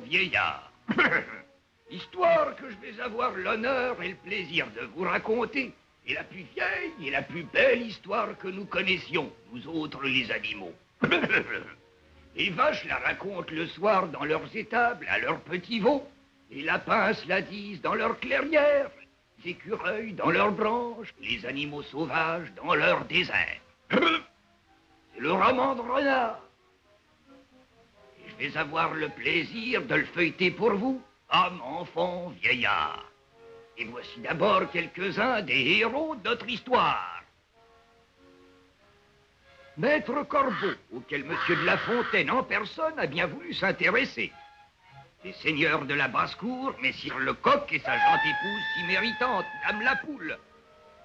vieillard. Histoire que je vais avoir l'honneur et le plaisir de vous raconter est la plus vieille et la plus belle histoire que nous connaissions, nous autres les animaux. Les vaches la racontent le soir dans leurs étables à leurs petits veaux. Les lapins se la disent dans leurs clairières. Les écureuils dans leurs branches. Les animaux sauvages dans leur désert. C'est le roman de renard. Et je vais avoir le plaisir de le feuilleter pour vous, hommes, enfants, vieillards. Et voici d'abord quelques-uns des héros de notre histoire. Maître Corbeau, auquel Monsieur de La Fontaine en personne a bien voulu s'intéresser. Les seigneurs de la basse-cour, Messire Lecoq et sa gentille épouse si méritante, Dame la Poule.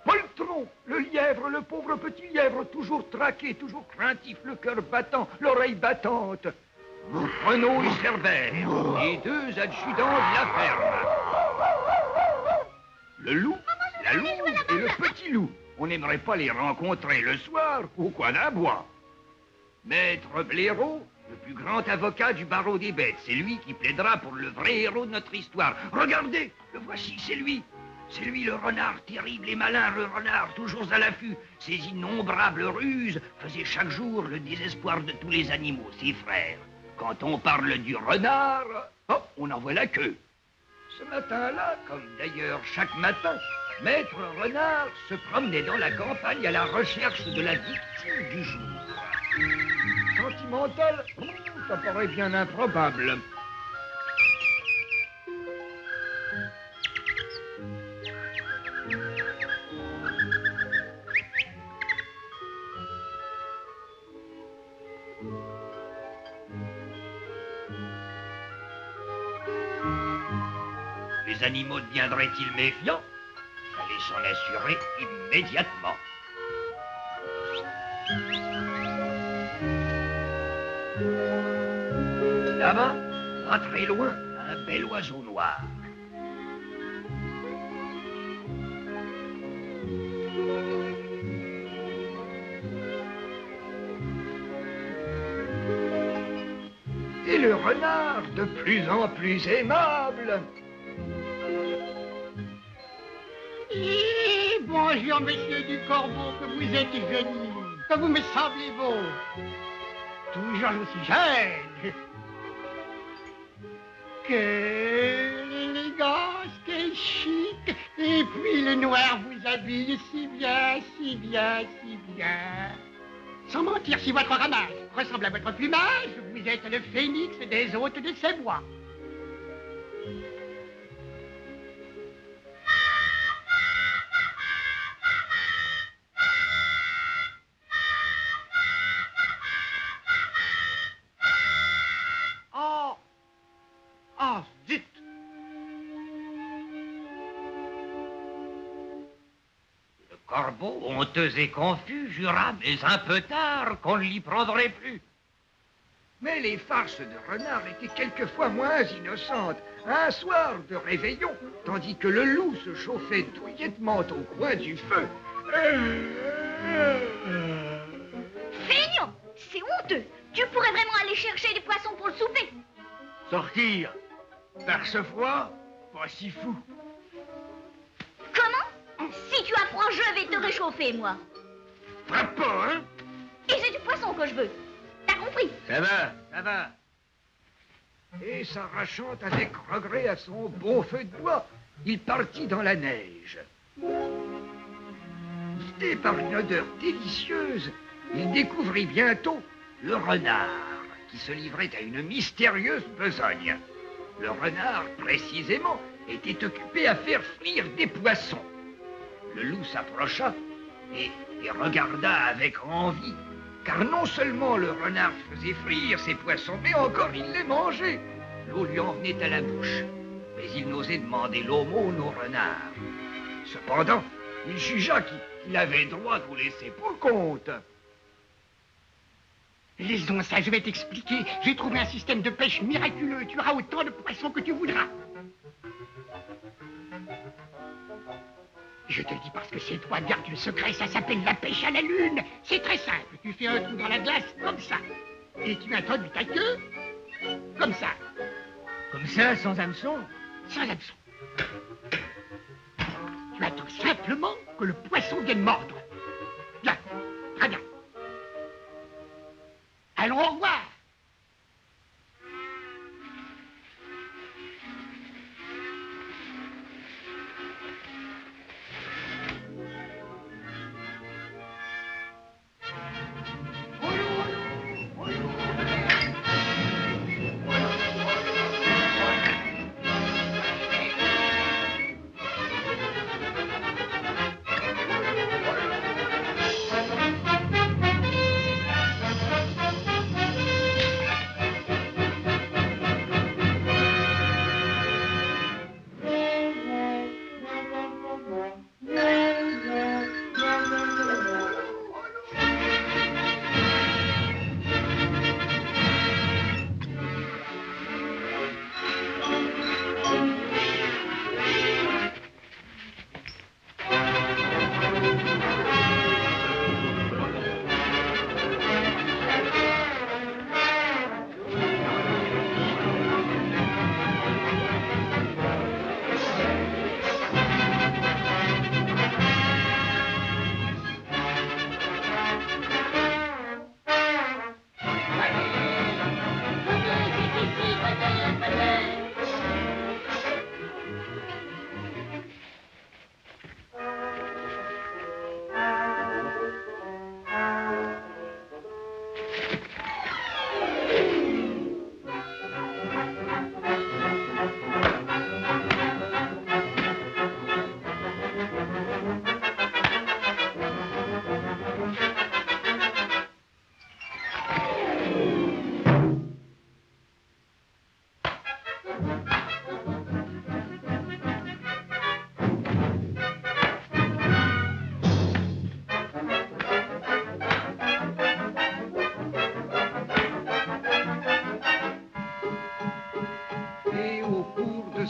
Poltron, le lièvre, le pauvre petit lièvre, toujours traqué, toujours craintif, le cœur battant, l'oreille battante. Renaud et Cerbère, les deux adjudants de la ferme. Le loup, la louve et le petit loup. On n'aimerait pas les rencontrer le soir au coin d'un bois. Maître Blaireau, le plus grand avocat du barreau des bêtes, c'est lui qui plaidera pour le vrai héros de notre histoire. Regardez, le voici, c'est lui. C'est lui le renard terrible et malin, le renard toujours à l'affût. Ses innombrables ruses faisaient chaque jour le désespoir de tous les animaux, ses frères. Quand on parle du renard, hop, on en voit la queue. Ce matin-là, comme d'ailleurs chaque matin, Maître Renard se promenait dans la campagne à la recherche de la victime du jour. Sentimental, ça paraît bien improbable. Les animaux deviendraient-ils méfiants? Fallait s'en assurer immédiatement. Là-bas, pas très loin, un bel oiseau noir. Et le renard, de plus en plus aimable. Et bonjour, monsieur du Corbeau, que vous êtes génie, que vous me semblez beau. Toujours aussi jeune. Quelle élégance, quel chic. Et puis le noir vous habille si bien, si bien, si bien. Sans mentir, si votre ramage ressemble à votre plumage, vous êtes le phénix des hôtes de ces bois. Ah, zut! Le corbeau, honteux et confus, jura, mais un peu tard, qu'on ne l'y prendrait plus. Mais les farces de renard étaient quelquefois moins innocentes. Un soir de réveillon, tandis que le loup se chauffait douillettement au coin du feu. Feignant, c'est honteux. Tu pourrais vraiment aller chercher des poissons pour le souper. Sortir par ce froid, pas si fou. Comment? Si tu apprends, je vais te réchauffer, moi. Frappe pas, hein? Et c'est du poisson que je veux. T'as compris? Ça va, ça va. Et s'arrachant avec regret à son beau feu de bois, il partit dans la neige. Guidé par une odeur délicieuse, il découvrit bientôt le renard qui se livrait à une mystérieuse besogne. Le renard, précisément, était occupé à faire frire des poissons. Le loup s'approcha et regarda avec envie, car non seulement le renard faisait frire ses poissons, mais encore il les mangeait. L'eau lui en venait à la bouche, mais il n'osait demander l'aumône au renard. Cependant, il jugea qu'il avait droit de vous laisser pour compte. Laissons ça, je vais t'expliquer. J'ai trouvé un système de pêche miraculeux. Tu auras autant de poissons que tu voudras. Je te le dis parce que c'est toi, garde le secret, ça s'appelle la pêche à la lune. C'est très simple, tu fais un trou dans la glace, comme ça. Et tu introduis ta queue, comme ça. Comme ça, sans hameçon? Sans hameçon. Tu attends simplement que le poisson vienne mordre. Bien, très bien. Allons, au revoir.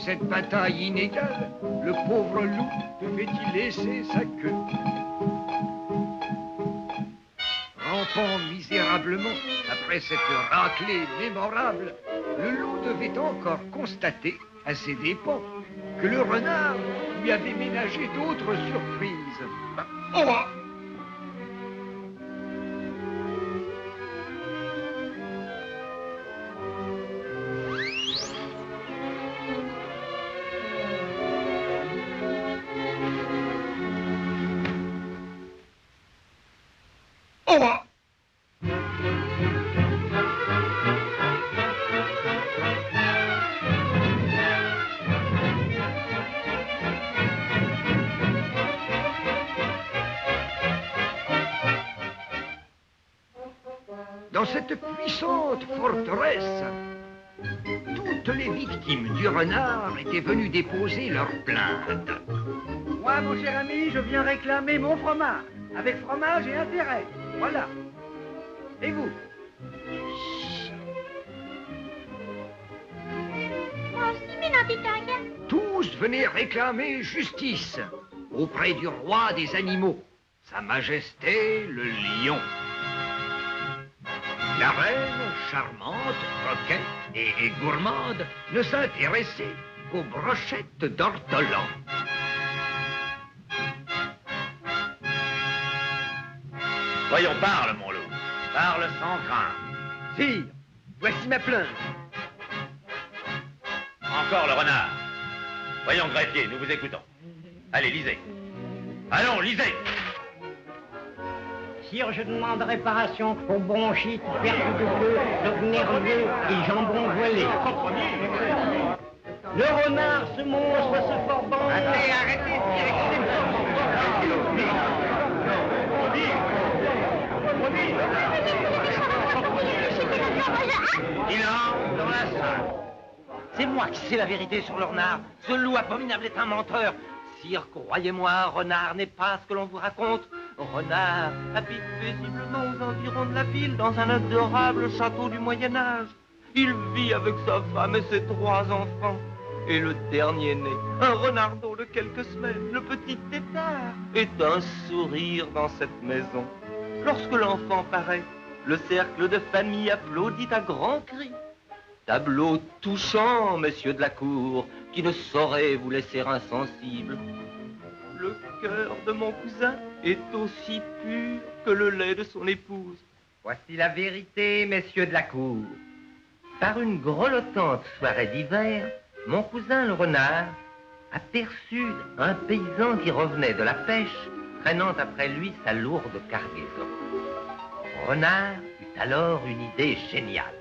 Cette bataille inégale, le pauvre loup devait-il laisser sa queue? Rampant misérablement après cette raclée mémorable, le loup devait encore constater, à ses dépens, que le renard lui avait ménagé d'autres surprises. Oh! Dans cette puissante forteresse, toutes les victimes du renard étaient venues déposer leurs plaintes. Moi, mon cher ami, je viens réclamer mon fromage, avec fromage et intérêt. Voilà. Et vous? Moi aussi, Ménantitagne. Tous venaient réclamer justice auprès du roi des animaux, Sa Majesté le lion. La reine, charmante, coquette et gourmande, ne s'intéressait qu'aux brochettes d'ortolan. Voyons, parle, mon loup. Parle sans crainte. Sire, voici ma plainte. Encore le renard. Voyons, greffier, nous vous écoutons. Allez, lisez. Allons, lisez. Sire, je demande réparation aux bronchites, perte de bleu, dog nerveux et jambon voilé. Le renard, ce monstre, ce forban... Arrêtez, Il entre dans la salle. C'est moi qui sais la vérité sur le renard. Ce loup abominable est un menteur. Sire, croyez-moi, renard n'est pas ce que l'on vous raconte. Renard habite paisiblement aux environs de la ville, dans un adorable château du Moyen-Âge. Il vit avec sa femme et ses 3 enfants. Et le dernier-né, un renardeau de quelques semaines, le petit Tétard, est un sourire dans cette maison. Lorsque l'enfant paraît, le cercle de famille applaudit à grands cris. Tableau touchant, messieurs de la cour, qui ne saurait vous laisser insensible. Le cœur de mon cousin est aussi pur que le lait de son épouse. Voici la vérité, messieurs de la cour. Par une grelottante soirée d'hiver, mon cousin le renard aperçut un paysan qui revenait de la pêche, traînant après lui sa lourde cargaison. Renard eut alors une idée géniale.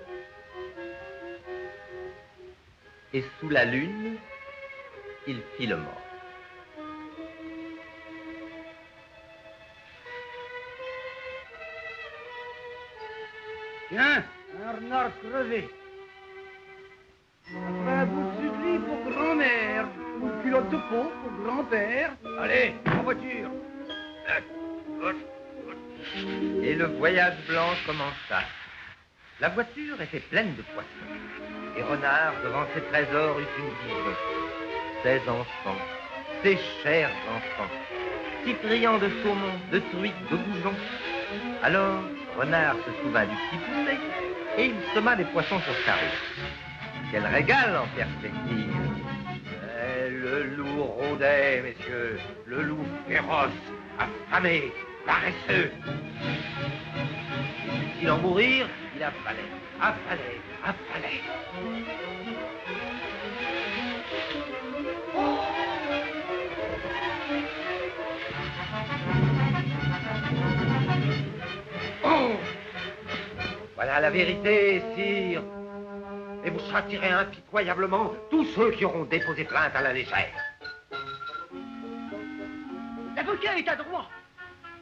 Et sous la lune, il fit le mort. Tiens, un renard crevé. Après un bout de sucrerie pour grand-mère, une culotte de peau pour grand-père. Allez, en voiture. Et le voyage blanc commença. La voiture était pleine de poissons. Et Renard, devant ses trésors, eut une vision. Ses enfants, ses chers enfants, si friands de saumon, de truites, de goujons. Alors, Renard se souvint du petit poulet et il sema des poissons sur sa route. Quel régal en perspective! Mais le loup rôdait, messieurs, le loup féroce, affamé, paresseux. S'il en mourir, il avalait, avalait, avalait. Oh! Voilà la vérité, sire. Et vous châtierez impitoyablement tous ceux qui auront déposé plainte à la légère. L'avocat est adroit.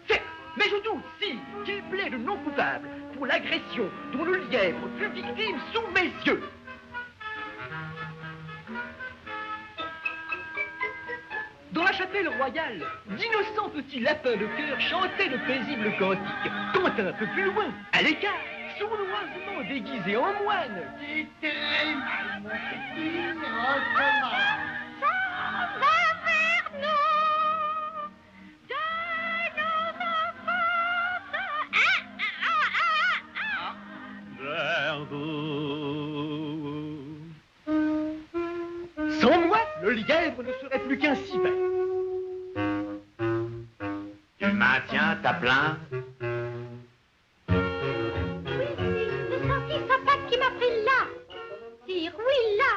Certes, mais je doute, si, qu'il plaide non coupable pour l'agression dont le lièvre fut victime sous mes yeux. Dans la chapelle royale, d'innocents petits lapins de cœur chantaient de paisibles cantiques. Quand un peu plus loin, à l'écart, sournoisement déguisé en moine. C'était mal, mon petit, recommence. Ça va vers nous, de nos enfances. Vers vous. Sans moi, le lièvre ne serait plus qu'un civet. Tu maintiens ta plainte? Le senti sa patte qui m'a pris là. Sire, oui, là.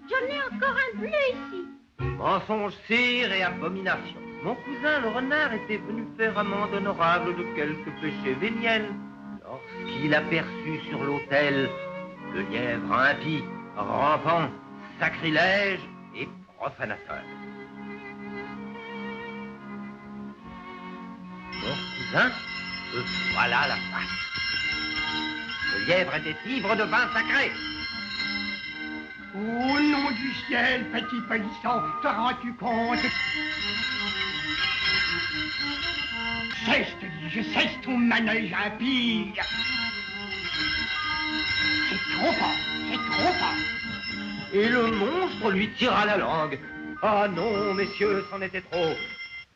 J'en ai encore un bleu ici. Mensonge, cire et abomination. Mon cousin le renard était venu faire amende honorable de quelques péchés véniels. Lorsqu'il aperçut sur l'autel le lièvre impie, rampant, sacrilège et profanateur. Mon cousin, voilà la face. Le lièvre était ivre de vin sacré. Au nom du ciel, petit polisson, te rends-tu compte? Cesse, te dis, je cesse ton manège impie. C'est trop fort, c'est trop fort. Et le monstre lui tira la langue. Ah non, messieurs, c'en était trop.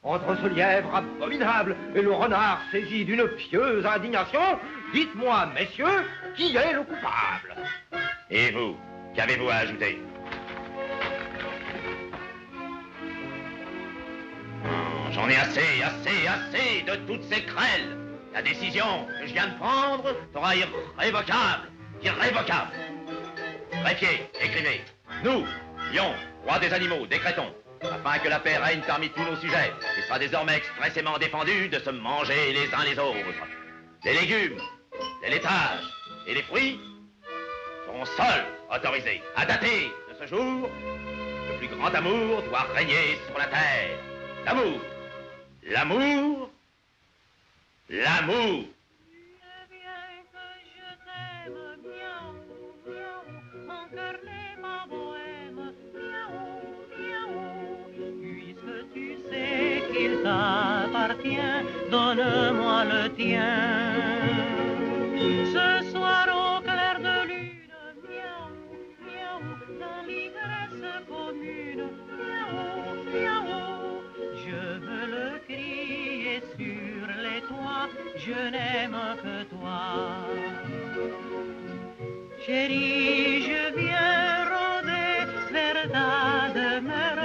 Entre ce lièvre abominable et le renard saisi d'une pieuse indignation, dites-moi, messieurs, qui est le coupable? Et vous, qu'avez-vous à ajouter? J'en ai assez, assez, assez de toutes ces querelles. La décision que je viens de prendre sera irrévocable, irrévocable. Greffier, écrivez. Nous, lions, rois des animaux, décrétons, afin que la paix règne parmi tous nos sujets, il sera désormais expressément défendu de se manger les uns les autres. Les légumes, les laitages et les fruits seront seuls autorisés. À dater de ce jour, le plus grand amour doit régner sur la terre. L'amour, l'amour, l'amour. Qu'il t'appartient, donne-moi le tien. Ce soir au clair de lune, miaou, miaou, dans l'ivresse commune, miaou, miaou, je veux le crier sur les toits, je n'aime que toi. Chérie, je viens rôder vers ta demeure.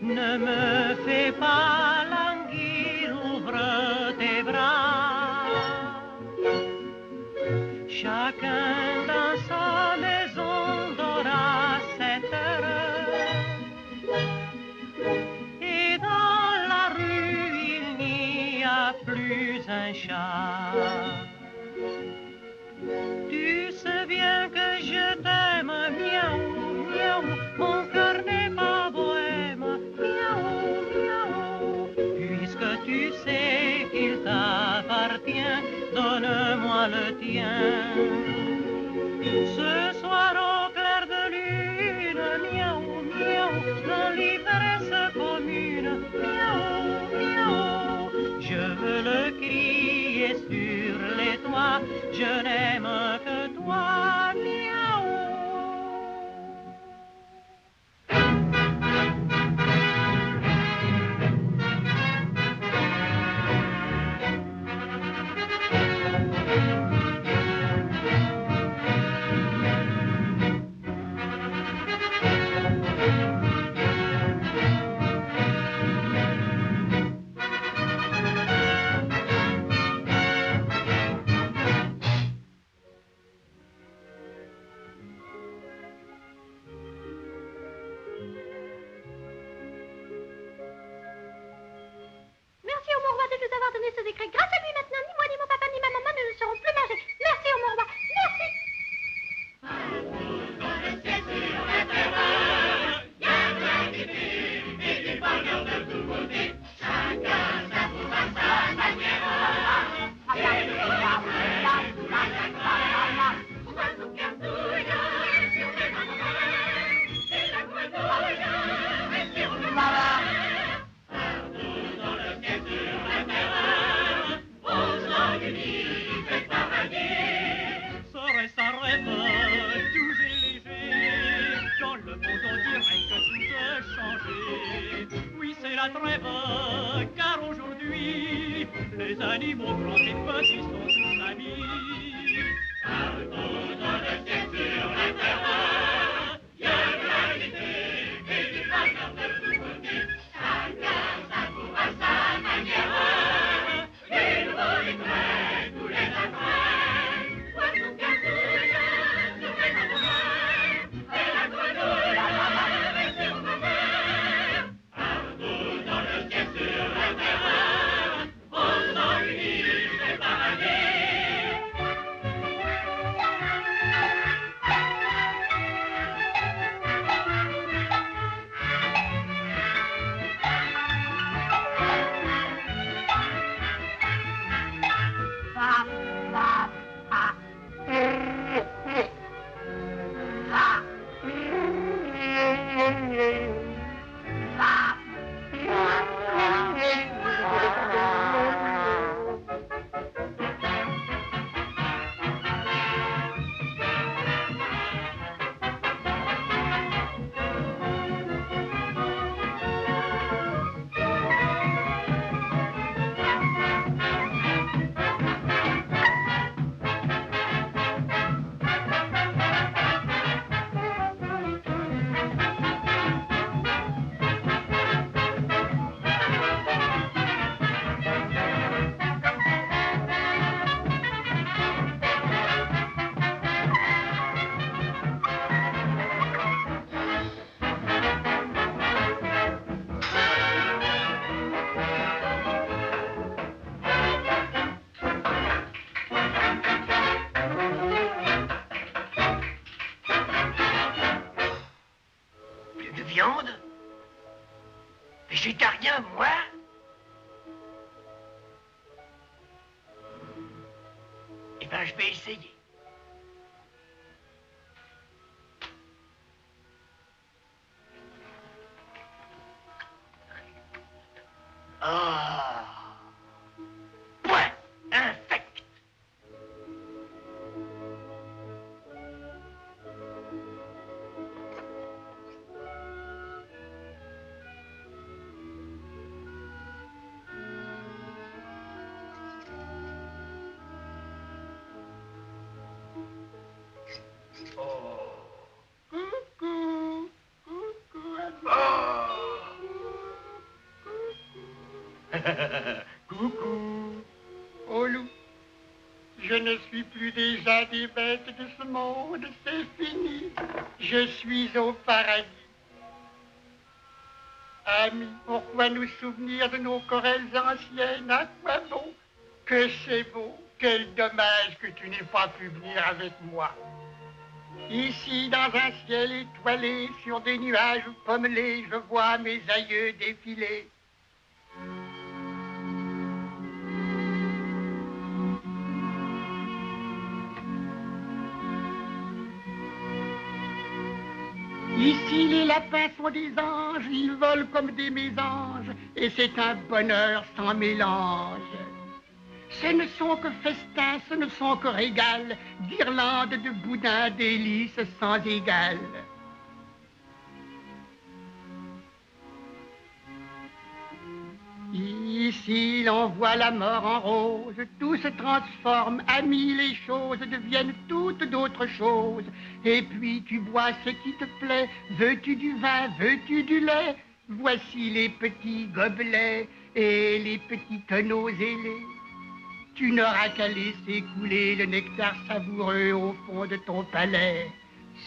Ne me fais pas languir, ouvre tes bras. Chacun dans sa maison dort à 7 heures. Et dans la rue, il n'y a plus un chat. Tu sais bien que je t'aime, miaou, miaou, mon cœur n'est pas bohème, miaou, miaou. Puisque tu sais qu'il t'appartient, donne-moi le tien. Ce soir au clair de lune, miaou, miaou, dans l'ivresse commune, miaou, miaou. Je veux le crier sur les toits, je n'aime que toi, miaou. Merci au Mont-Roi de nous avoir donné ce décret. Grâce à lui maintenant, ni moi, ni mon papa, ni ma maman ne seront plus mangés. Merci au Mont-Roi. Merci. Serait-ce un rêve doux et léger? Dans le monde on dirait que tout a changé. Oui, c'est la trêve, car aujourd'hui les animaux grands et petits sont tous amis. Partout dans le ciel sur la terre, il y a de la gaieté et du bonheur de tous côtés. Chacun savoure à sa manière les nouveaux décrets, tous les agrès. Viande? Végétarien, moi? Eh ben, je vais essayer. Ah! Point! Infect! Coucou. Oh loup, je ne suis plus déjà des bêtes de ce monde, c'est fini. Je suis au paradis. Amis, pourquoi nous souvenir de nos querelles anciennes? À quoi bon? Que c'est beau, quel dommage que tu n'aies pas pu venir avec moi. Ici, dans un ciel étoilé, sur des nuages pommelés, je vois mes aïeux défiler. Ici, les lapins sont des anges, ils volent comme des mésanges, et c'est un bonheur sans mélange. Ce ne sont que festins, ce ne sont que régals, guirlandes de boudins, délices sans égal. Ici, l'on voit la mort en rose, tout se transforme, amis, les choses deviennent toutes d'autres choses. Et puis tu bois ce qui te plaît, veux-tu du vin, veux-tu du lait? Voici les petits gobelets et les petits tonneaux ailés. Tu n'auras qu'à laisser couler le nectar savoureux au fond de ton palais.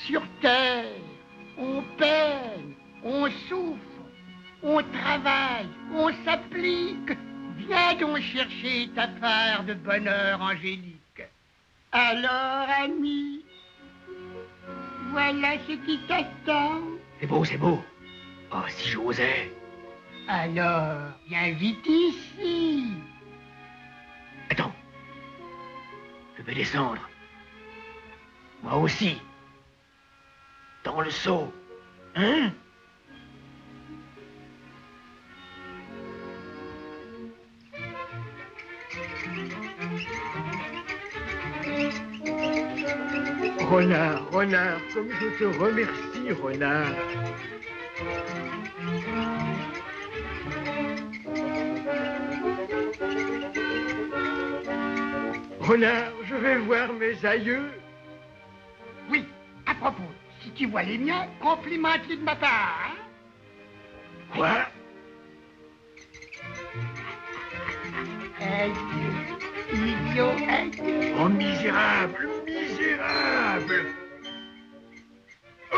Sur terre, on peine, on souffre. On travaille, on s'applique. Viens donc chercher ta part de bonheur angélique. Alors, ami, voilà ce qui t'attend. C'est beau, c'est beau. Oh, si j'osais. Alors, viens vite ici. Attends. Je vais descendre. Moi aussi. Dans le seau. Hein? Renard, renard, comme je te remercie, renard. Renard, je vais voir mes aïeux. Oui, à propos, si tu vois les miens, complimente-les de ma part. Hein? Quoi? Adieu, idiot, adieu. Oh, misérable, misérable! Oh!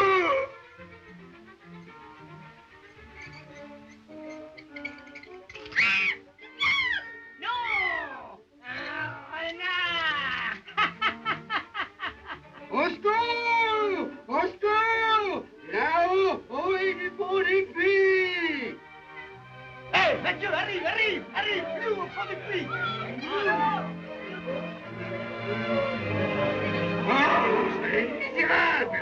Au secours! Au secours! Là-haut, au niveau des puits! Hé, Mathieu, arrive, arrive, arrive, plus au fond du puits. Oh, c'est misérable!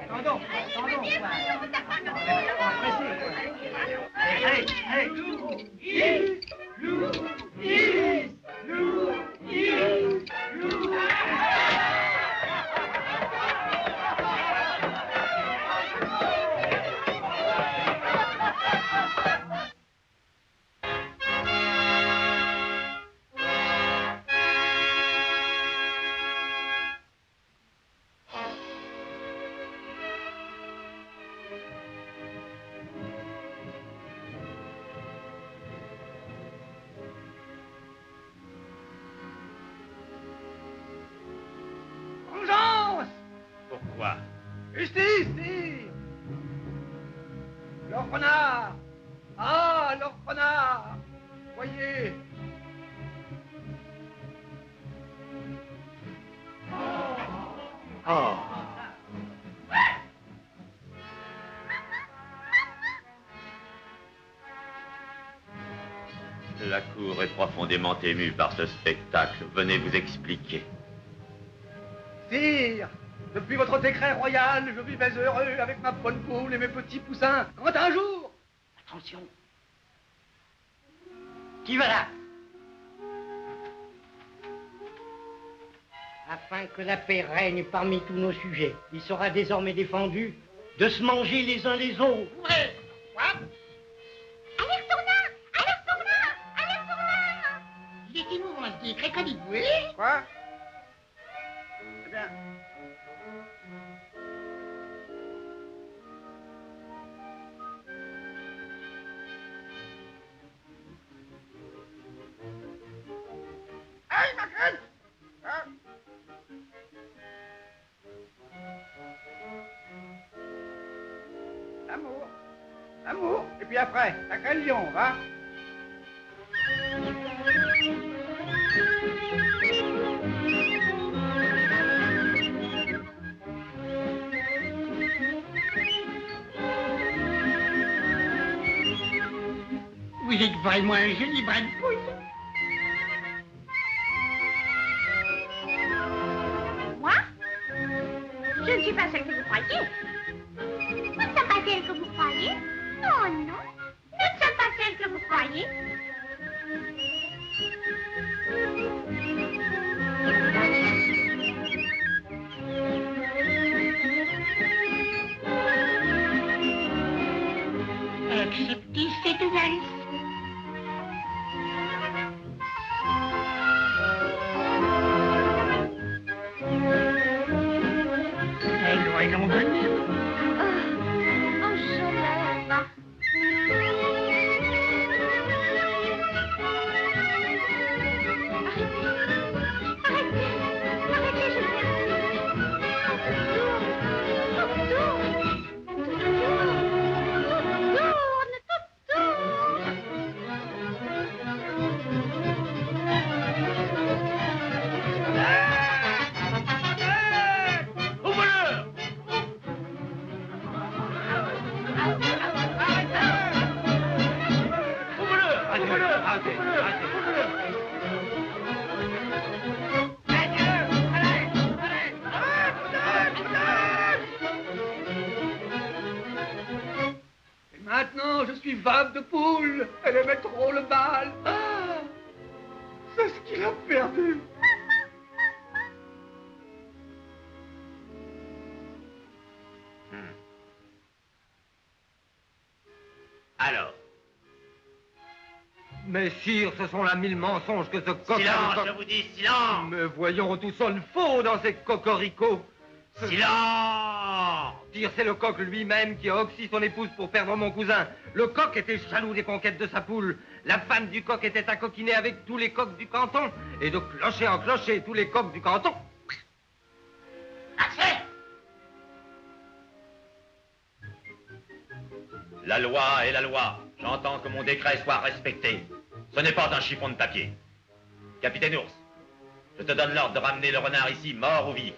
Attendons, allez, allez. Urgence! Pourquoi? Justice, sire! Le renard! Ah, le renard! Voyez! Oh! La cour est profondément émue par ce spectacle. Venez vous expliquer. Sire, depuis votre décret royal, je vivais heureux avec ma bonne poule et mes petits poussins. Quand un jour... Attention. Qui va là? Afin que la paix règne parmi tous nos sujets, il sera désormais défendu de se manger les uns les autres. Ouais. Quoi? Alerte tournant! Alerte tournant! Alerte tournant! Il est émouvant ce décret, qu'en dites-vous? Quoi? Eh bien... Et puis après, t'as quel lion, va? Vous êtes vraiment un joli brin de poule. Moi? Je ne suis pas celle que vous croyez. Nous ne sommes pas celle que vous croyez. Oh non, nous ne sommes pas celle que vous croyez. Acceptez cette valse. Elle doit en venir. Oh, je l'aime pas. Arrêtez, arrêtez, je Et maintenant, je suis vague de poule. Elle aimait trop le bal. Ah, c'est ce qu'il a perdu. Alors, Mais sire, ce sont là mille mensonges que ce coq... silence, je vous dis, silence! Mais voyons, tout sonne faux dans ces cocoricots. Silence! Sire, c'est le coq lui-même qui a oxy son épouse pour perdre mon cousin. Le coq était jaloux des conquêtes de sa poule. La femme du coq était à coquiner avec tous les coqs du canton. Et de clocher en clocher, tous les coqs du canton. Assez! La loi est la loi. J'entends que mon décret soit respecté. Ce n'est pas un chiffon de papier. Capitaine Ours, je te donne l'ordre de ramener le renard ici, mort ou vif.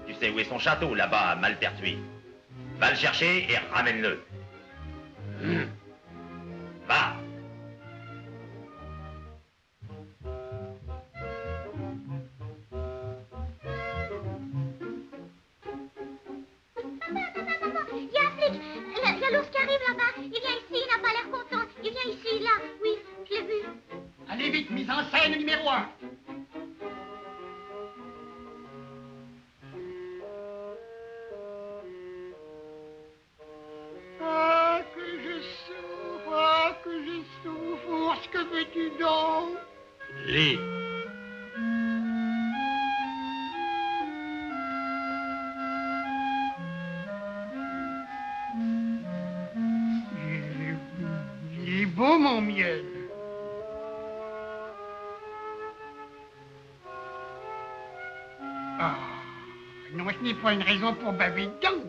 Tu sais où est son château, là-bas, à Malpertuis. Va le chercher et ramène-le. Va. Il y a un flic. Il y a l'ours qui arrive là-bas. Il vient ici, il n'a pas l'air content. Il vient ici, là. Oui, je l'ai vu. Allez vite, mise en scène numéro 1. Ah, que je souffre, ah, que je souffre. Ours, que veux-tu donc? Lis. Il est beau, mon miel. Ah, non, ce n'est pas une raison pour baver dedans.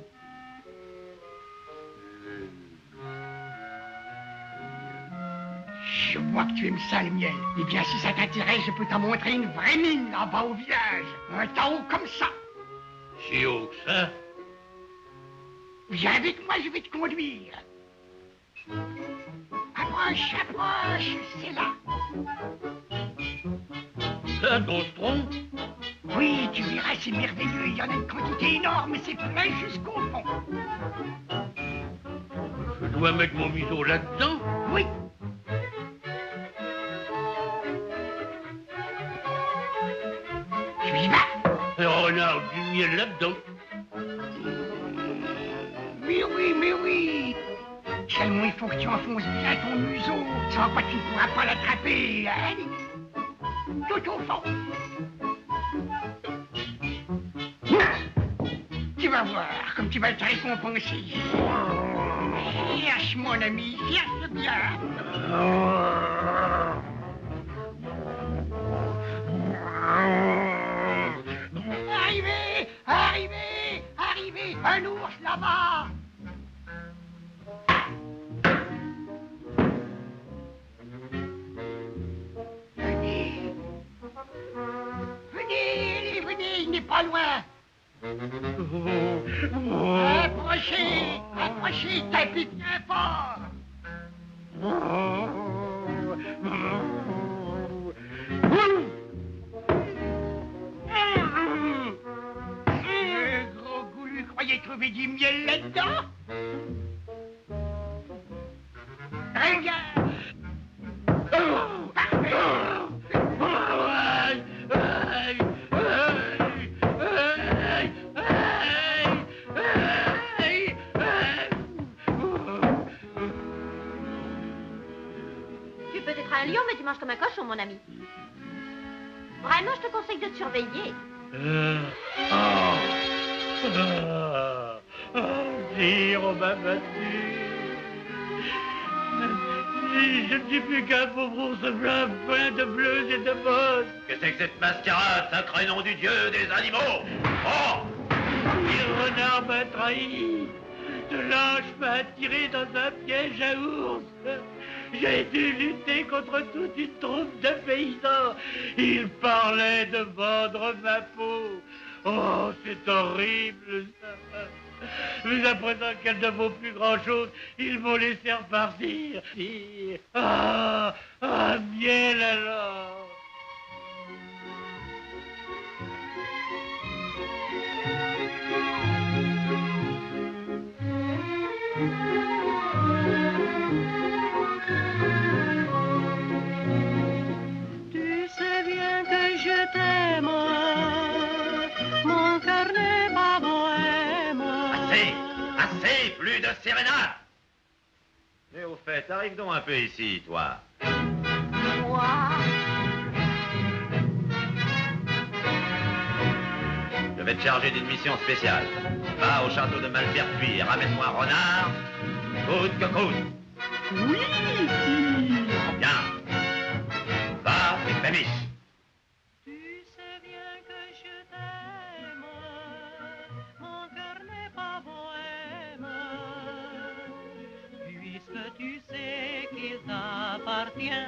Je vois que tu aimes ça, le miel. Eh bien, si ça t'intéresse, je peux t'en montrer une vraie mine là-bas au village. Un tao comme ça. Si haut que ça? Viens avec moi, je vais te conduire. Approche, approche, c'est là. Ça, ton tronc? Oui, tu verras, c'est merveilleux. Il y en a une quantité énorme, c'est plein jusqu'au fond. Je dois mettre mon museau là-dedans? Oui. Tu y vas? Un renard du miel là-dedans? Mais oui. Seulement, il faut que tu enfonces bien ton museau. Sans quoi tu ne pourras pas l'attraper. Hein? Tout au fond. Tu vas voir comme tu vas te récompenser. Cherche, mon ami, cherche bien. Arrivez, un ours là-bas. pas loin. Approchez, approchez, tapez bien fort. Gros goulu, croyez trouver du miel là-dedans? Regarde. Tu peux être un lion, mais tu manges comme un cochon, mon ami. Vraiment, je te conseille de te surveiller. Sire, on m'a battu. Je ne suis plus qu'un pauvre ours blanc plein de bleus et de bosses. Que c'est que cette mascarade, sacré nom du dieu des animaux? Oh! Le renard m'a trahi. Ce lâche m'a attiré dans un piège à ours. J'ai dû lutter contre toute une troupe de paysans. Ils parlaient de vendre ma peau. Oh, c'est horrible, ça. Mais à présent qu'elle ne vaut plus grand-chose, ils m'ont laissé repartir. Ah, miel alors. Tu sais bien que je t'aime, mon cœur n'est pas bohème. Assez, plus de sérénade. Et au fait, arrive donc un peu ici, toi. Moi. Je vais te charger d'une mission spéciale. Va au château de Malpertuis et ramène-moi un renard, coûte que coûte. Oui. Bien. Va, et Fémis. Tu sais bien que je t'aime, mon cœur n'est pas bohème. Puisque tu sais qu'il t'appartient.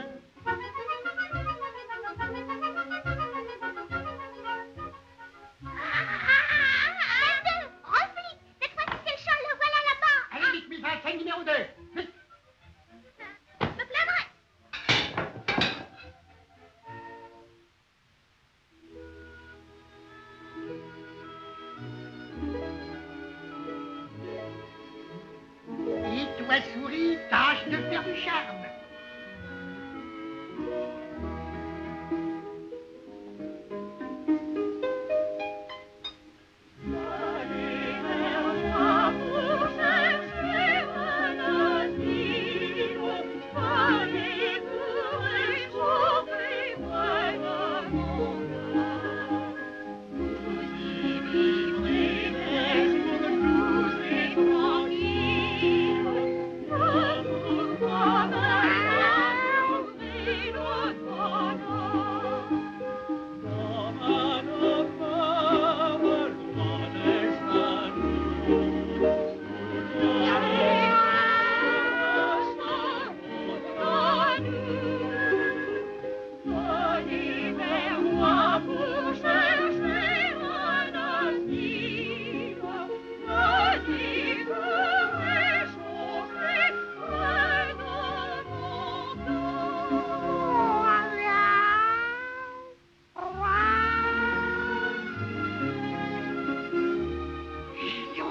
Reflic, cette fois-ci c'est le chat, le voilà là-bas. Allez vite, 1025 numéro 2. Vite. Me plaindrai. Et toi, souris, tâche de faire du charme.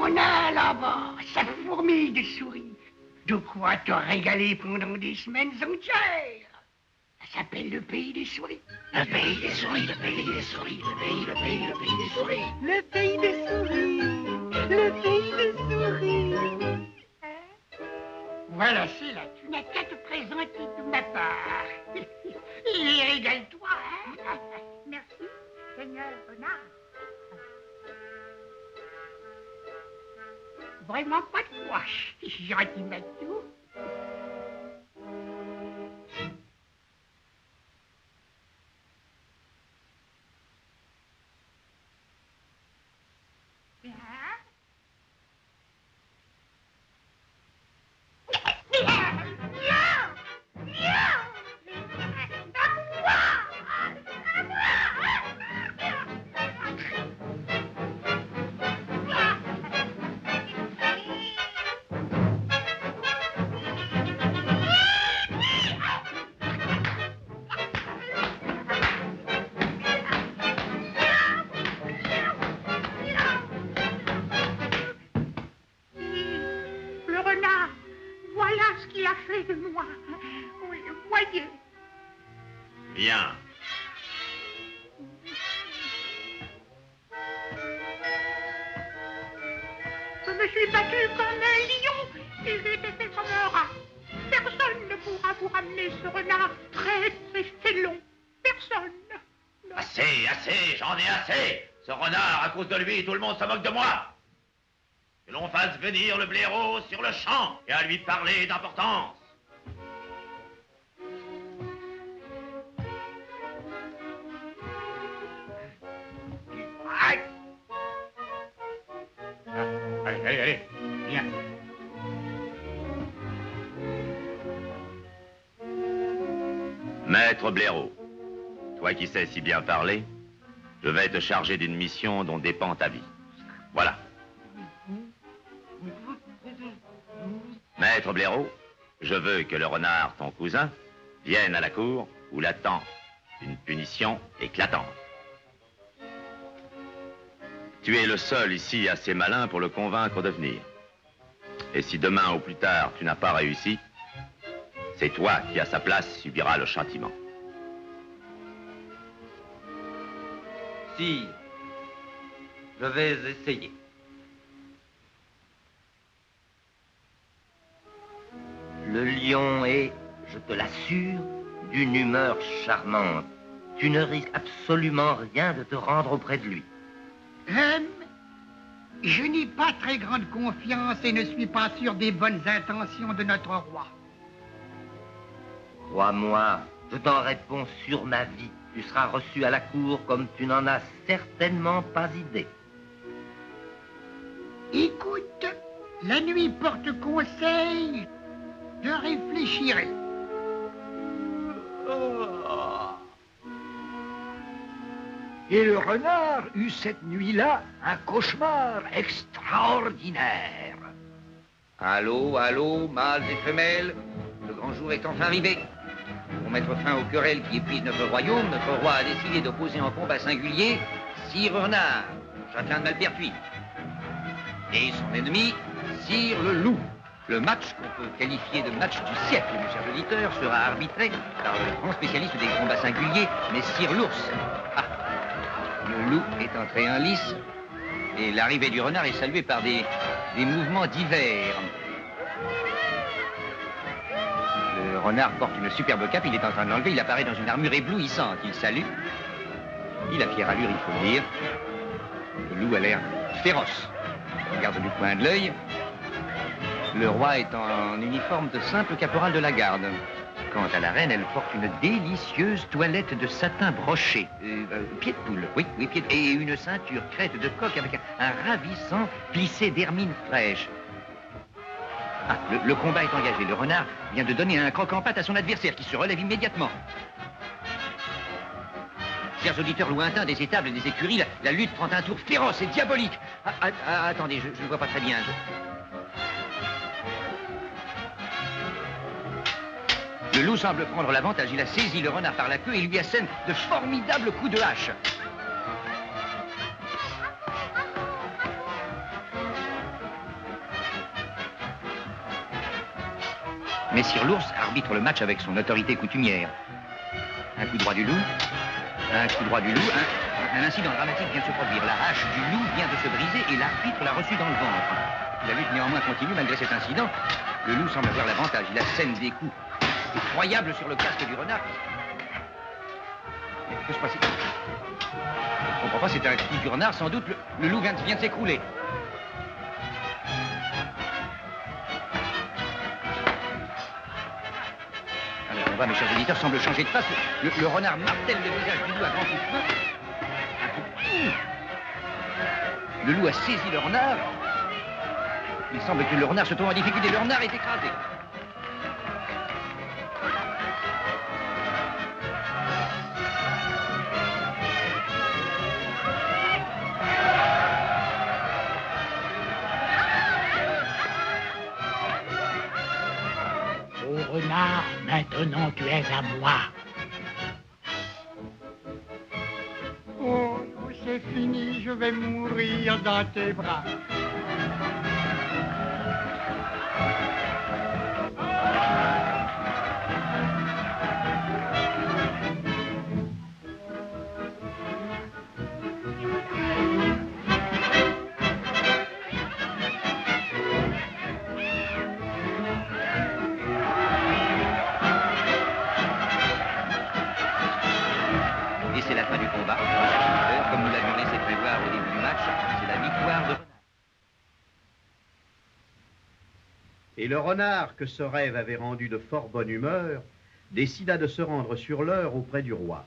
On a là-bas, sa fourmille de souris. De quoi te régaler pendant des semaines entières. Ça s'appelle le pays des souris. Le pays des souris, le pays des souris, le pays des souris. Le pays des souris, le pays des souris. Voilà, c'est là, tu n'as qu'à te présenter de ma part. Et régale-toi, hein. Merci, Seigneur Renard. Vraiment pas de quoi. Gentil Matou. voyez. Bien. Je me suis battu comme un lion et j'ai été fait comme un rat. Personne ne pourra vous ramener ce renard très félon. Personne. Non. Assez, assez, j'en ai assez. Ce renard, à cause de lui, tout le monde se moque de moi. Que l'on fasse venir le blaireau sur le champ et à lui parler d'importance. Aïe. Allez, allez, allez, viens. Maître Blaireau, toi qui sais si bien parler, je vais te charger d'une mission dont dépend ta vie. Voilà. Maître Blaireau, je veux que le renard, ton cousin, vienne à la cour où l'attend une punition éclatante. Tu es le seul ici assez malin pour le convaincre de venir. Et si demain ou plus tard tu n'as pas réussi, c'est toi qui à sa place subiras le châtiment. Si, je vais essayer. Le lion est, je te l'assure, d'une humeur charmante. Tu ne risques absolument rien de te rendre auprès de lui. Je n'ai pas très grande confiance et ne suis pas sûr des bonnes intentions de notre roi. Crois-moi, je t'en réponds sur ma vie. Tu seras reçu à la cour comme tu n'en as certainement pas idée. Écoute, la nuit porte conseil, je réfléchirai. Et le renard eut cette nuit-là un cauchemar extraordinaire. Allô, allô, mâles et femelles, le grand jour est enfin arrivé. Pour mettre fin aux querelles qui épuisent notre royaume, notre roi a décidé d'opposer en combat singulier Sire Renard, châtelain de Malpertuis, et son ennemi, Sire le Loup. Le match, qu'on peut qualifier de match du siècle, mes chers auditeurs, sera arbitré par le grand spécialiste des combats singuliers, Messire l'Ours. Ah, le loup est entré en lice, et l'arrivée du renard est saluée par des mouvements divers. Le renard porte une superbe cape, il est en train de l'enlever, il apparaît dans une armure éblouissante. Il salue. Il a fière allure, il faut le dire. Le loup a l'air féroce. Il regarde du coin de l'œil. Le roi est en uniforme de simple caporal de la garde. Quant à la reine, elle porte une délicieuse toilette de satin broché. Pied de poule, oui, pied de... Et une ceinture crête de coq avec un ravissant plissé d'hermine fraîche. Ah, le combat est engagé. Le renard vient de donner un croc en patte à son adversaire qui se relève immédiatement. Chers auditeurs lointains des étables et des écuries, la lutte prend un tour féroce et diabolique. Attendez, je ne vois pas très bien. Le loup semble prendre l'avantage. Il a saisi le renard par la queue et lui assène de formidables coups de hache. Messire l'Ours arbitre le match avec son autorité coutumière. Un coup droit du loup, un coup droit du loup, un incident dramatique vient de se produire. La hache du loup vient de se briser et l'arbitre l'a reçu dans le ventre. La lutte néanmoins continue malgré cet incident. Le loup semble avoir l'avantage. Il assène des coups effroyables sur le casque du renard. Mais que se passe-t-il? Je ne comprends pas, c'est un coup du renard, sans doute. Le loup vient de s'écrouler. Le combat, mes chers auditeurs, semble changer de face. Le renard martèle le visage du loup à grands coups de feu. Un coup. Le loup a saisi le renard. Il semble que le renard se trouve en difficulté. Le renard est écrasé. Oh renard, maintenant tu es à moi. Oh, c'est fini, je vais mourir dans tes bras. Et le renard, que ce rêve avait rendu de fort bonne humeur, décida de se rendre sur l'heure auprès du roi.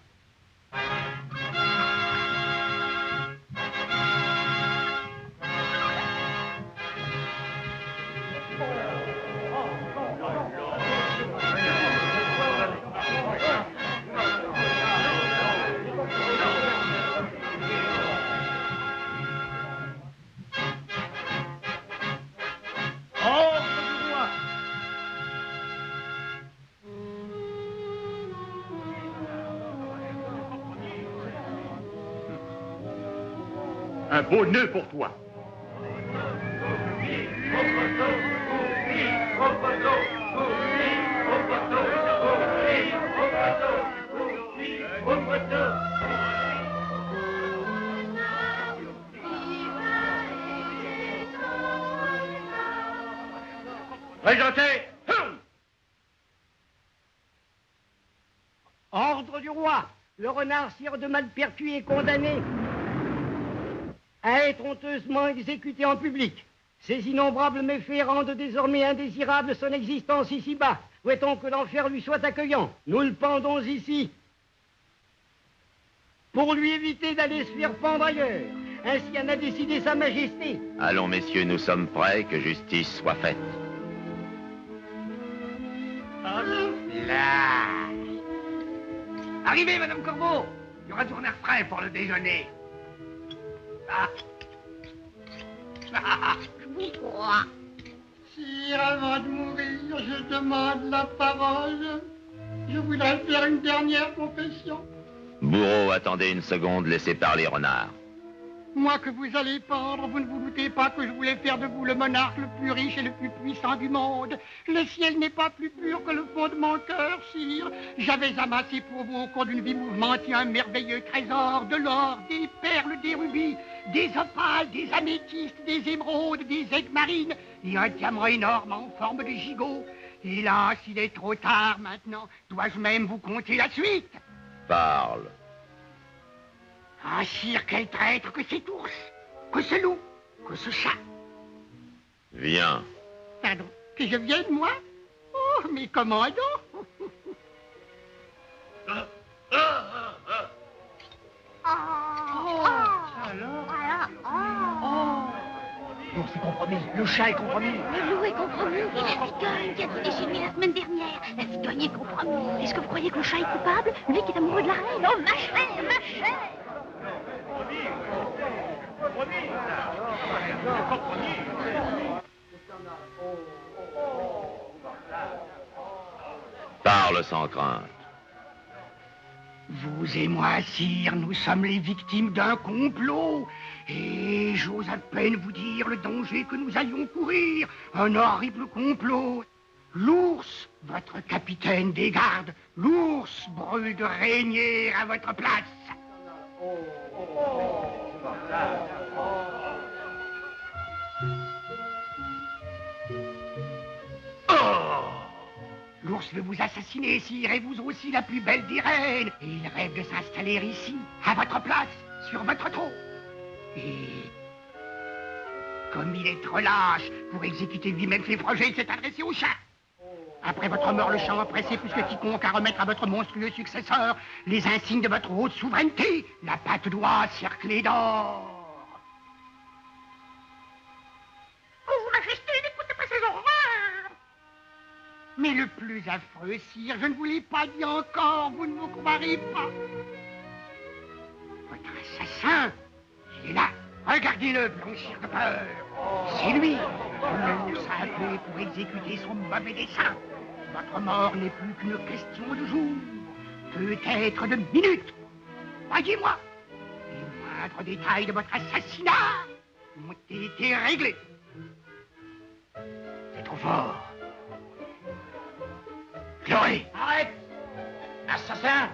Un beau nœud pour toi. Présentez. Ordre du roi. Le renard sire de Malpertuis est condamné à être honteusement exécuté en public. Ces innombrables méfaits rendent désormais indésirable son existence ici-bas. Souhaitons que l'enfer lui soit accueillant. Nous le pendons ici pour lui éviter d'aller se faire pendre ailleurs. Ainsi en a décidé sa majesté. Allons, messieurs, nous sommes prêts, que justice soit faite. Là. Arrivez, Madame Corbeau. Il y aura du renard frais pour le déjeuner. Ah. Je vous crois. Sire, avant de mourir, je demande la parole. Je voudrais faire une dernière confession. Bourreau, attendez une seconde, laissez parler Renard. Moi que vous allez pendre, vous ne vous doutez pas que je voulais faire de vous le monarque le plus riche et le plus puissant du monde. Le ciel n'est pas plus pur que le fond de mon cœur, sire. J'avais amassé pour vous au cours d'une vie mouvementée un merveilleux trésor, de l'or, des perles, des rubis, des opales, des améthystes, des émeraudes, des aigues marines et un diamant énorme en forme de gigot. Hélas, il est trop tard maintenant. Dois-je même vous conter la suite? Parle. Ah, sire, quel traître que cet ours, que ce loup, que ce chat. Viens. Pardon, que je vienne, moi? Oh, mais comment donc? Bon, c'est compromis. Le chat est compromis. Le loup est compromis. Et la cigogne qui a tout déchaîné la semaine dernière. La cigogne est compromis. Est-ce que vous croyez que le chat est coupable? Lui qui est amoureux de la reine? Oh, ma chère, ma chère! Parle sans crainte. Vous et moi, sire, nous sommes les victimes d'un complot. Et j'ose à peine vous dire le danger que nous allions courir. Un horrible complot. L'ours, votre capitaine des gardes, l'ours brûle de régner à votre place. L'ours veut vous assassiner, sire, et vous aussi la plus belle des reines. Et il rêve de s'installer ici, à votre place, sur votre trône. Et comme il est trop lâche pour exécuter lui-même ses projets, il s'est adressé au chat. Après votre mort, le chat empressé plus que quiconque à remettre à votre monstrueux successeur les insignes de votre haute souveraineté, la patte d'oie cerclée d'or. Oh, Majesté, n'écoutez pas ces horreurs! Mais le plus affreux, sire, je ne vous l'ai pas dit encore, vous ne me croirez pas. Votre assassin, il est là. Regardez-le blanchir de peur. C'est lui. Il nous a appelés pour exécuter son mauvais dessein. Votre mort n'est plus qu'une question de jours, peut-être de minutes. Croyez-moi, les moindres détails de votre assassinat ont été réglés. C'est trop fort. Chloé, arrête! Assassin!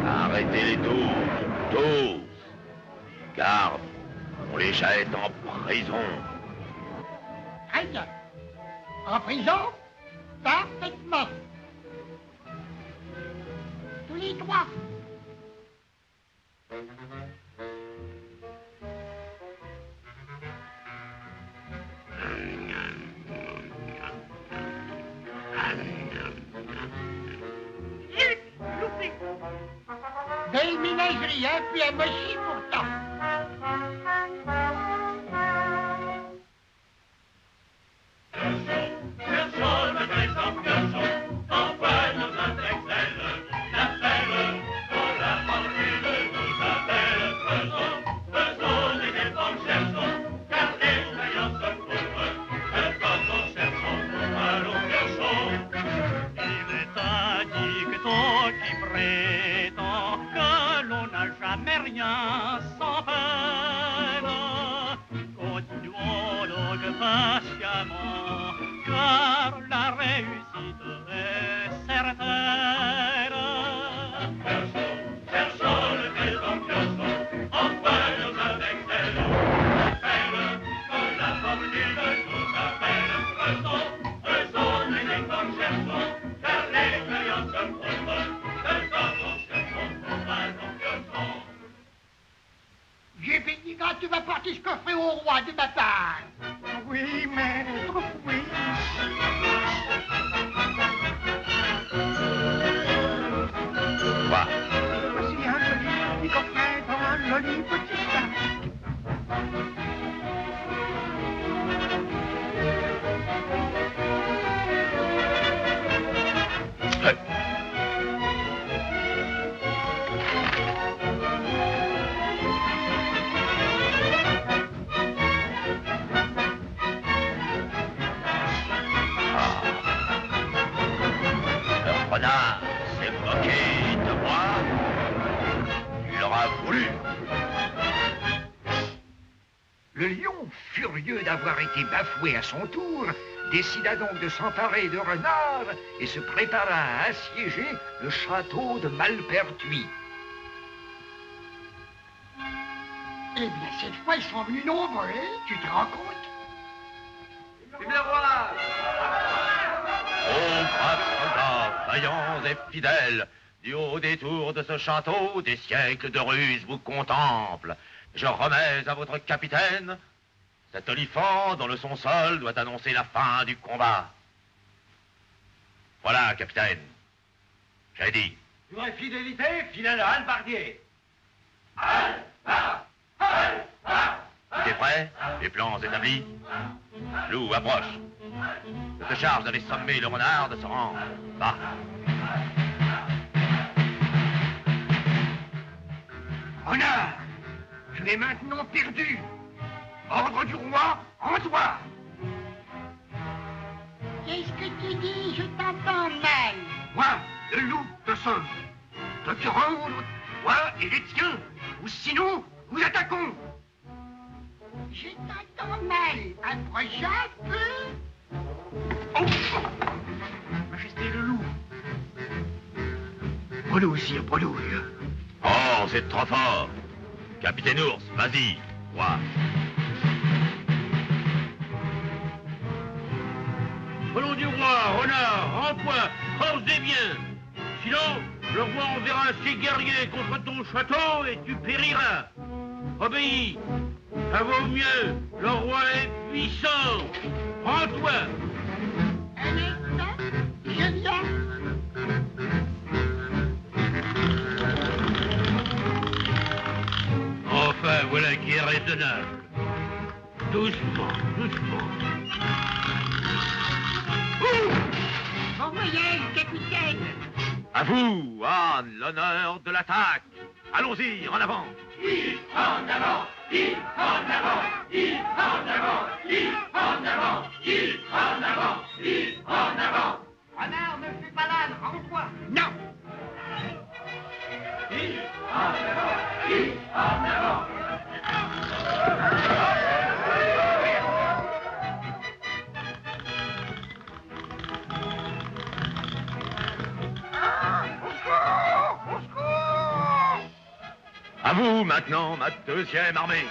Arrêtez-les tous. Garde, on les jette en prison. Très bien. En prison? Parfaitement. Tous les trois. niaiserie, hein, puis elle me chie pourtant. Rien sans peine, continuons donc patiemment, car la réussite est certaine. Cherchons le trésor, piochons, enfin nous avec elle, que la fortune nous appelle. Faisons les efforts, cherchons, car l'expérience se prouve, que quand on cherchons, on va donc piochons. J'ai béni quand tu vas porter ce coffret au roi de ma part. Oui, maître, oui. Quoi? Voici un joli petit coffret dans un joli petit sac. Renard s'est moqué de moi. Tu l'auras voulu. Le lion, furieux d'avoir été bafoué à son tour, décida donc de s'emparer de Renard et se prépara à assiéger le château de Malpertuis. Eh bien, cette fois, ils sont venus nombreux, tu te rends compte? Vive le roi! Ô braves soldats, vaillants et fidèles, du haut des tours de ce château, des siècles de ruse vous contemplent. Je remets à votre capitaine cet olifant dont le son seul doit annoncer la fin du combat. Voilà, capitaine. J'ai dit. Vraie fidélité, fidèle hallebardier. Tout est prêt? Les plans établis? Loup, approche. Je te charge d'aller sommer le renard de se rendre. Va. Renard, tu es maintenant perdu. Ordre du roi, rends-toi. Qu'est-ce que tu dis? Je t'entends mal. Moi, le loup, te sauve. De te rendre, toi et les tiens, ou sinon, nous attaquons. Je t'entends mal. Approche un peu. Oh, Majesté le loup. Bredouille, sire, bredouille. Oh, c'est trop fort. Capitaine Ours, vas-y. Roi. Au nom du roi, renard, rends-toi, creuse bien. Sinon, le roi enverra ses guerriers contre ton château et tu périras. Obéis. Ça vaut mieux. Le roi est puissant. Rends-toi. Un instant, je viens. Enfin, voilà qui est raisonnable. Doucement, doucement. Bon voyage, capitaine. À vous, Anne, l'honneur de l'attaque. Allons-y, en avant. En avant, en avant, en avant, en avant, en avant, en avant. Renard, ne fais pas l'âne, rends-toi. Non. En avant, en avant. À vous maintenant, ma deuxième armée.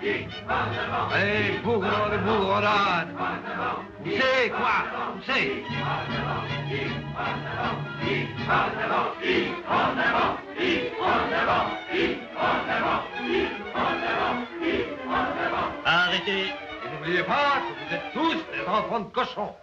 Allez, bourreau de bourreau-d'âne. Poussez, quoi? Poussez. Arrêtez. Et n'oubliez pas que vous êtes tous des enfants de cochons.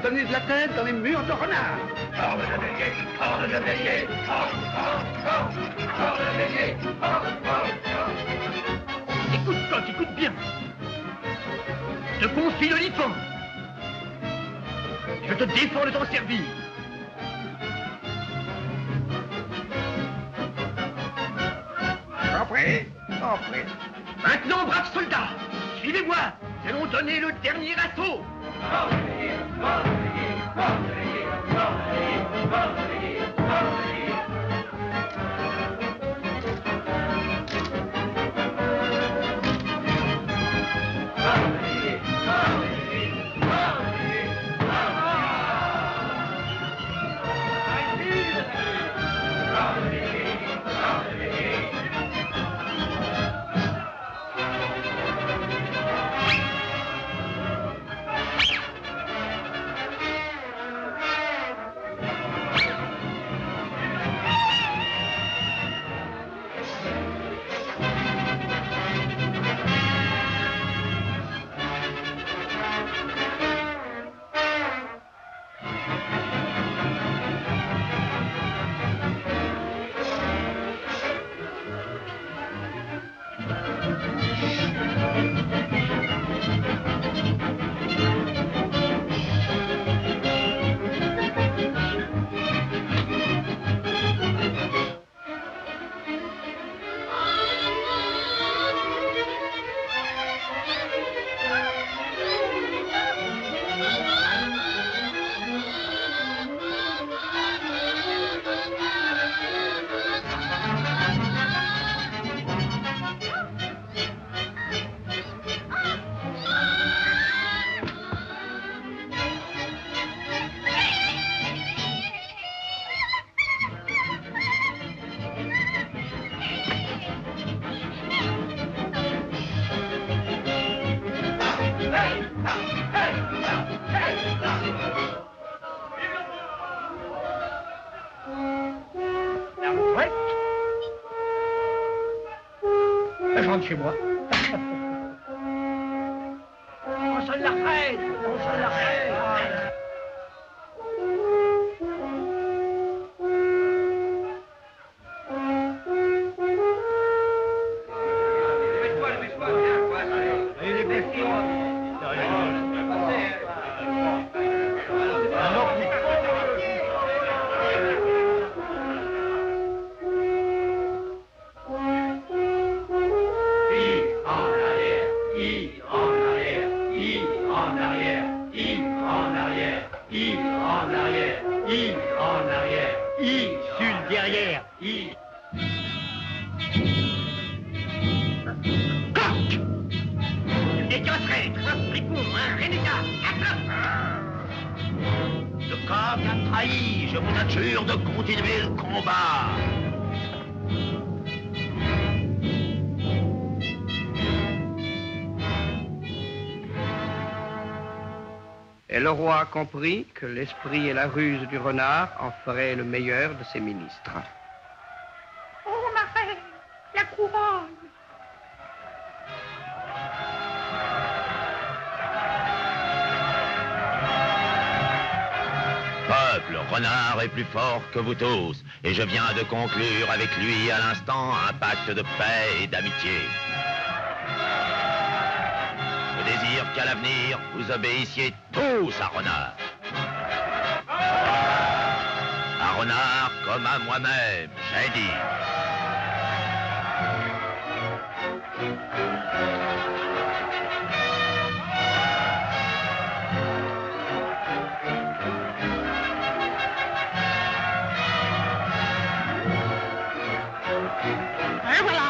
Donnez de la tête dans les murs de renard. Hors de bélier, hors de bélier, hors de bélier, Écoute-toi, écoute bien. Je te confie le Lipan. Je te défends de t'en servir. Compris? Maintenant, braves soldats, suivez-moi. Nous allons donner le dernier assaut. Je rentre chez moi. On sonne la reine. On sonne la reine. Coq! Tu n'es qu'un traître, un fripon, un renégat, Le coq a trahi, je vous adjure de continuer le combat. Et le roi comprit que l'esprit et la ruse du renard en feraient le meilleur de ses ministres. Oh, ma reine, la couronne. Peuple, renard est plus fort que vous tous, et je viens de conclure avec lui à l'instant un pacte de paix et d'amitié. Je désire qu'à l'avenir, vous obéissiez tous à Renard. À Renard comme à moi-même, j'ai dit. Et voilà.